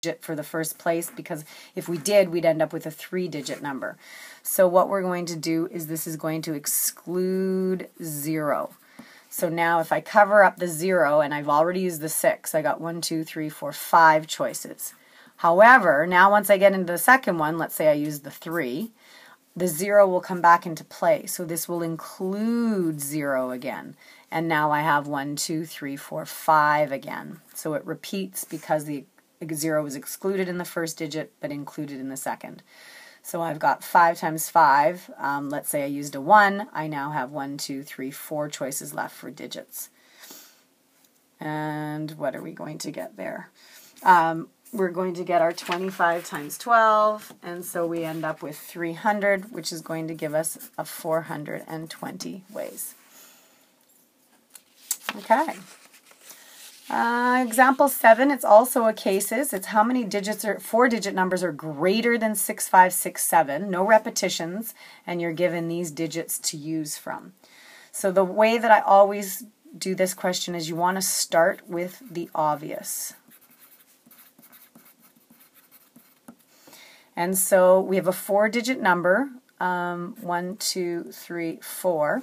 digit for the first place, because if we did, we'd end up with a 3-digit number. So what we're going to do is this is going to exclude 0. So now if I cover up the 0, and I've already used the 6, I got 1, 2, 3, 4, 5 choices. However, now once I get into the second one, let's say I use the 3, the 0 will come back into play. So this will include 0 again. And now I have 1, 2, 3, 4, 5 again. So it repeats because the 0 was excluded in the first digit but included in the second. So I've got 5 times 5. Let's say I used a 1. I now have 1, 2, 3, 4 choices left for digits. And what are we going to get there? We're going to get our 25 times 12, and so we end up with 300, which is going to give us a 420 ways. Okay. Example 7, it's also a cases. It's how many digits or 4-digit numbers are greater than 6567, no repetitions, and you're given these digits to use from. So the way that I always do this question is you want to start with the obvious. And so we have a 4-digit number, 1, 2, 3, 4.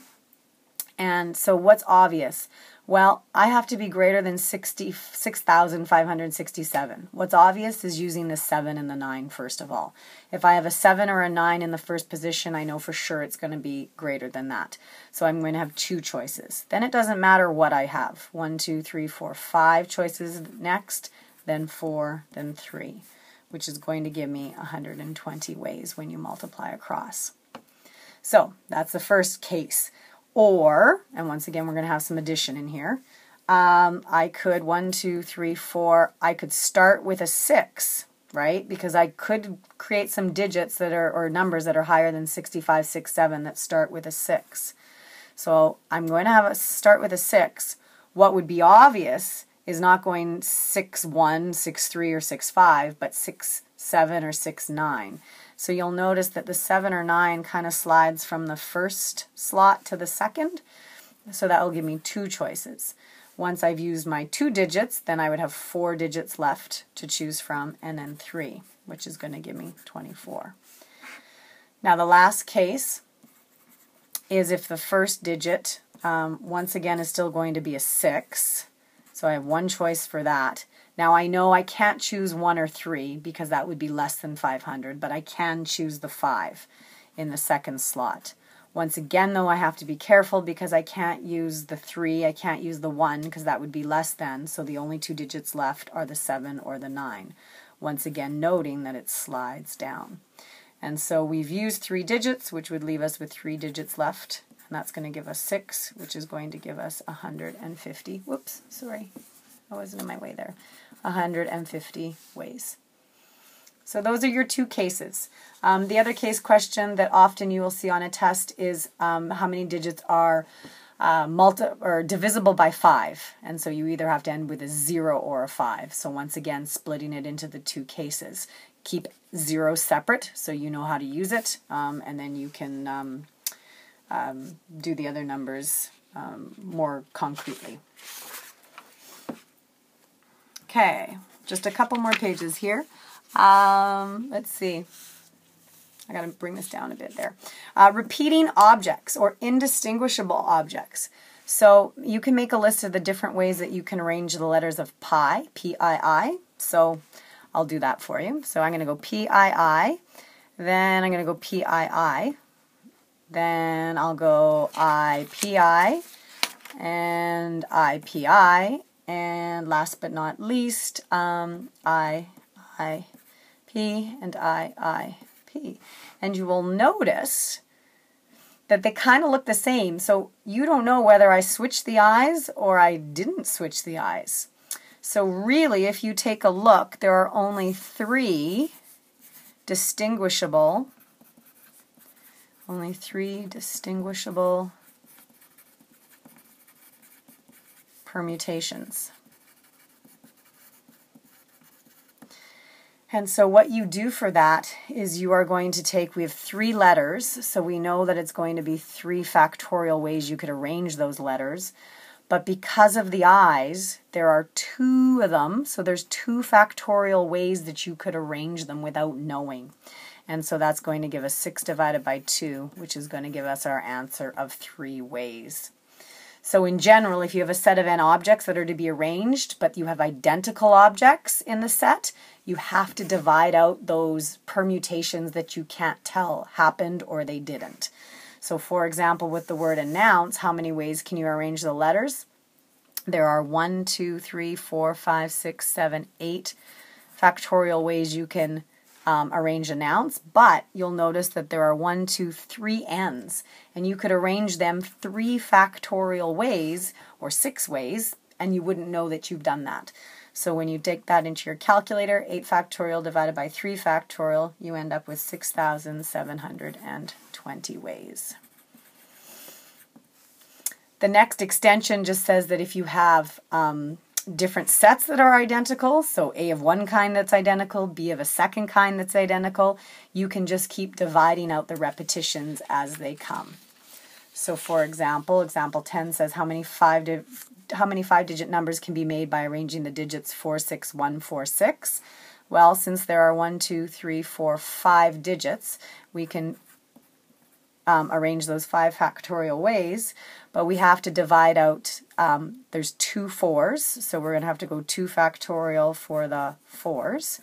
And so what's obvious? Well, I have to be greater than 6,567. What's obvious is using the 7 and the 9 first of all. If I have a 7 or a 9 in the first position, I know for sure it's going to be greater than that. So I'm going to have 2 choices. Then it doesn't matter what I have. 1, 2, 3, 4, 5 choices next, then 4, then 3, which is going to give me 120 ways when you multiply across. So that's the first case. Or, and once again we're going to have some addition in here, I could 1, 2, 3, 4, I could start with a 6, right? Because I could create some digits that are, or numbers that are higher than 6567 that start with a 6. So I'm going to have a start with a 6. What would be obvious is not going 6, 1, 6, 3, or 6, 5, but 6, 7, or 6, 9. So you'll notice that the 7 or 9 kind of slides from the first slot to the second. So that will give me 2 choices. Once I've used my 2 digits, then I would have 4 digits left to choose from, and then 3, which is going to give me 24. Now the last case is if the first digit, once again, is still going to be a 6. So I have 1 choice for that. Now I know I can't choose 1 or 3 because that would be less than 500, but I can choose the 5 in the second slot. Once again though, I have to be careful because I can't use the 3, I can't use the 1 because that would be less than, so the only 2 digits left are the 7 or the 9. Once again noting that it slides down. And so we've used 3 digits, which would leave us with 3 digits left, and that's going to give us 6, which is going to give us 150. Whoops, sorry. I wasn't in my way there. 150 ways. So those are your 2 cases. The other case question that often you will see on a test is how many digits are divisible by 5. And so you either have to end with a 0 or a 5. So once again, splitting it into the 2 cases. Keep 0 separate so you know how to use it, and then you can do the other numbers more concretely. Okay, just a couple more pages here. Let's see. I got to bring this down a bit there. Repeating objects or indistinguishable objects. So you can make a list of the different ways that you can arrange the letters of pi, P-I-I. So I'll do that for you. So I'm going to go P-I-I, then I'm going to go P-I-I, then I'll go I-P-I, and I-P-I, and last but not least, I-I-P and I-I-P. And you will notice that they kind of look the same. So you don't know whether I switched the I's or I didn't switch the I's. So really, if you take a look, there are only 3 distinguishable permutations. And so what you do for that is you are going to take, we have 3 letters, so we know that it's going to be 3 factorial ways you could arrange those letters. But because of the i's, there are 2 of them, so there's 2 factorial ways that you could arrange them without knowing. And so that's going to give us 6 divided by 2, which is going to give us our answer of 3 ways. So in general, if you have a set of n objects that are to be arranged, but you have identical objects in the set, you have to divide out those permutations that you can't tell happened or they didn't. So for example, with the word announce, how many ways can you arrange the letters? There are 1, 2, 3, 4, 5, 6, 7, 8 factorial ways you can arrange announce, but you'll notice that there are 1, 2, 3 n's, and you could arrange them 3 factorial ways or 6 ways, and you wouldn't know that you've done that. So when you take that into your calculator, 8 factorial divided by 3 factorial, you end up with 6,720 ways. The next extension just says that if you have different sets that are identical, so A of one kind that's identical, B of a second kind that's identical, you can just keep dividing out the repetitions as they come. So for example, example 10 says how many 5-digit numbers can be made by arranging the digits 4, 6, 1, 4, 6. Well, since there are 1, 2, 3, 4, 5 digits, we can arrange those 5 factorial ways, but we have to divide out, there's 2 4s, so we're going to have to go 2 factorial for the 4s,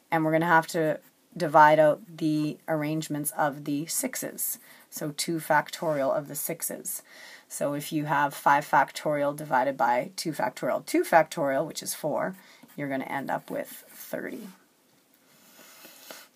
and we're going to have to divide out the arrangements of the 6s, so 2 factorial of the 6s. So if you have 5 factorial divided by 2 factorial, which is 4, you're going to end up with 30.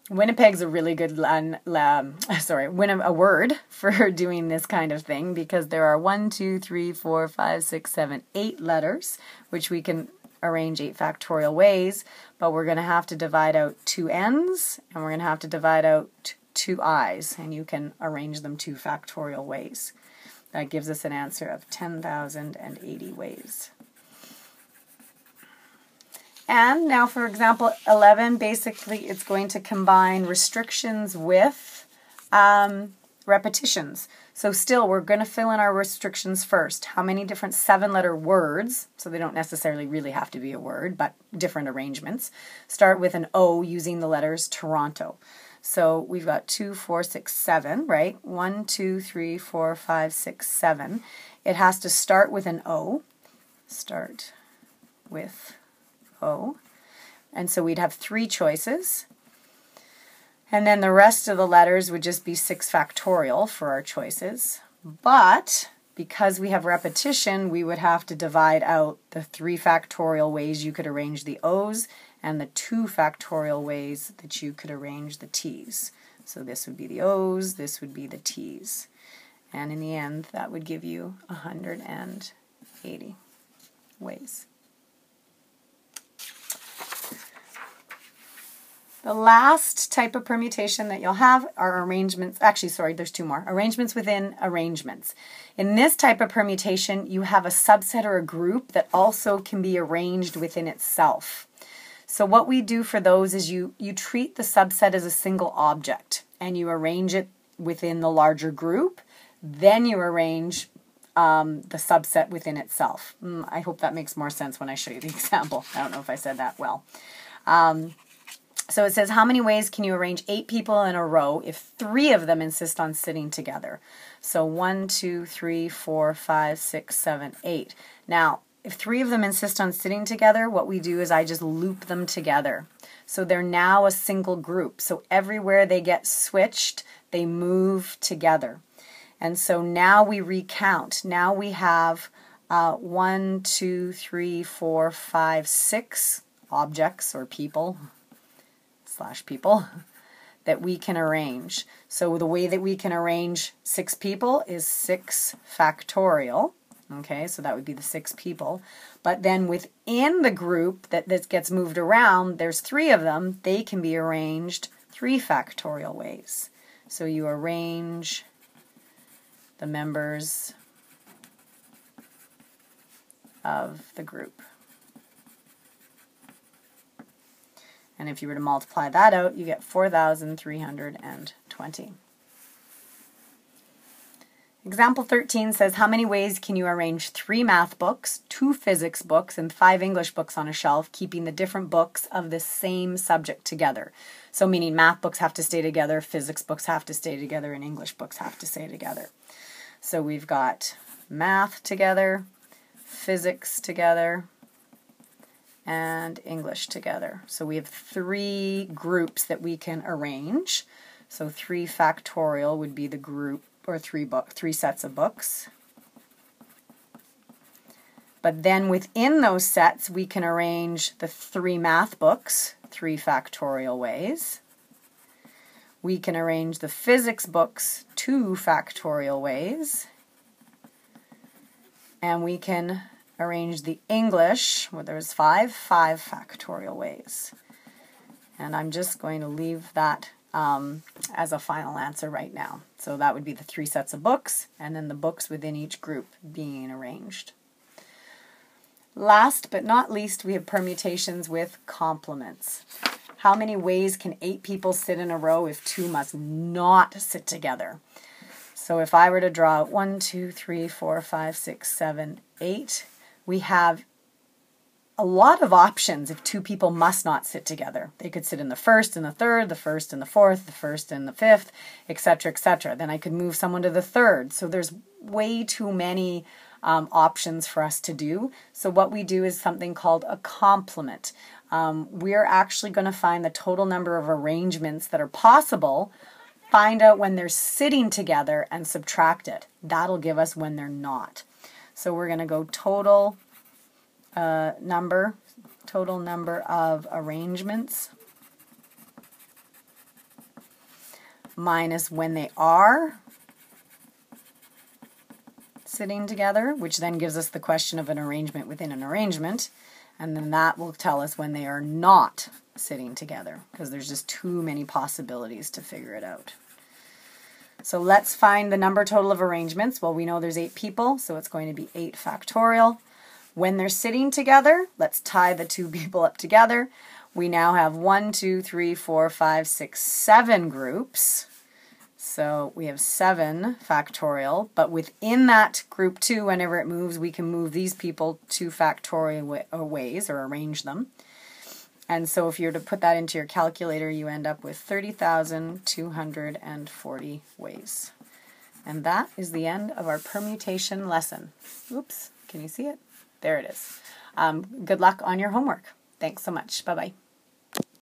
Winnipeg's a really good a word for doing this kind of thing, because there are 1, 2, 3, 4, 5, 6, 7, 8 letters, which we can arrange 8 factorial ways, but we're going to have to divide out 2 n's, and we're going to have to divide out 2 i's, and you can arrange them 2 factorial ways. That gives us an answer of 10,080 ways. And now for example 11, basically it's going to combine restrictions with repetitions. So still we're going to fill in our restrictions first. How many different 7-letter words, so they don't necessarily really have to be a word, but different arrangements, start with an O using the letters Toronto. So we've got 2, 4, 6, 7, right? 1, 2, 3, 4, 5, 6, 7. It has to start with an O. Start with O. And so we'd have 3 choices. And then the rest of the letters would just be 6 factorial for our choices. But because we have repetition, we would have to divide out the 3 factorial ways you could arrange the O's and the 2 factorial ways that you could arrange the T's. So this would be the O's, this would be the T's. And in the end, that would give you 180 ways. The last type of permutation that you'll have are arrangements, actually sorry, there's 2 more, arrangements within arrangements. In this type of permutation, you have a subset or a group that also can be arranged within itself. So what we do for those is you treat the subset as a single object, and you arrange it within the larger group, then you arrange the subset within itself. I hope that makes more sense when I show you the example. I don't know if I said that well. So it says, how many ways can you arrange 8 people in a row if 3 of them insist on sitting together? So 1, 2, 3, 4, 5, 6, 7, 8. Now, if 3 of them insist on sitting together, what we do is I just loop them together. So they're now a single group. So everywhere they get switched, they move together. And so now we recount. Now we have 1, 2, 3, 4, 5, 6 objects or people / people that we can arrange. So the way that we can arrange 6 people is 6 factorial. Okay, so that would be the 6 people. But then within the group that gets moved around, there's 3 of them. They can be arranged 3 factorial ways. So you arrange the members of the group. And if you were to multiply that out, you get 4,320. Example 13 says, how many ways can you arrange 3 math books, 2 physics books, and 5 English books on a shelf, keeping the different books of the same subject together? So meaning math books have to stay together, physics books have to stay together, and English books have to stay together. So we've got math together, physics together, and English together. So we have 3 groups that we can arrange. So 3 factorial would be the group, or 3 sets of books. But then within those sets, we can arrange the 3 math books 3 factorial ways. We can arrange the physics books 2 factorial ways. And we can arrange the English, well, there's 5 factorial ways. And I'm just going to leave that as a final answer right now. So that would be the 3 sets of books, and then the books within each group being arranged. Last but not least, we have permutations with complements. How many ways can 8 people sit in a row if 2 must not sit together? So if I were to draw 1, 2, 3, 4, 5, 6, 7, 8, we have a lot of options if 2 people must not sit together. They could sit in the first and the third, the first and the fourth, the first and the fifth, etc., etc. Then I could move someone to the third. So there's way too many options for us to do. So what we do is something called a complement. We're actually going to find the total number of arrangements that are possible, find out when they're sitting together, and subtract it. That'll give us when they're not. So we're going to go total number of arrangements minus when they are sitting together, which then gives us the question of an arrangement within an arrangement, and then that will tell us when they are not sitting together, because there's just too many possibilities to figure it out. So let's find the number total of arrangements. Well, we know there's 8 people, so it's going to be 8 factorial. When they're sitting together, let's tie the 2 people up together. We now have 1, 2, 3, 4, 5, 6, 7 groups. So we have 7 factorial, but within that group 2, whenever it moves, we can move these people 2 factorial ways, or arrange them. And so if you were to put that into your calculator, you end up with 30,240 ways. And that is the end of our permutation lesson. Oops, can you see it? There it is. Good luck on your homework. Thanks so much. Bye-bye.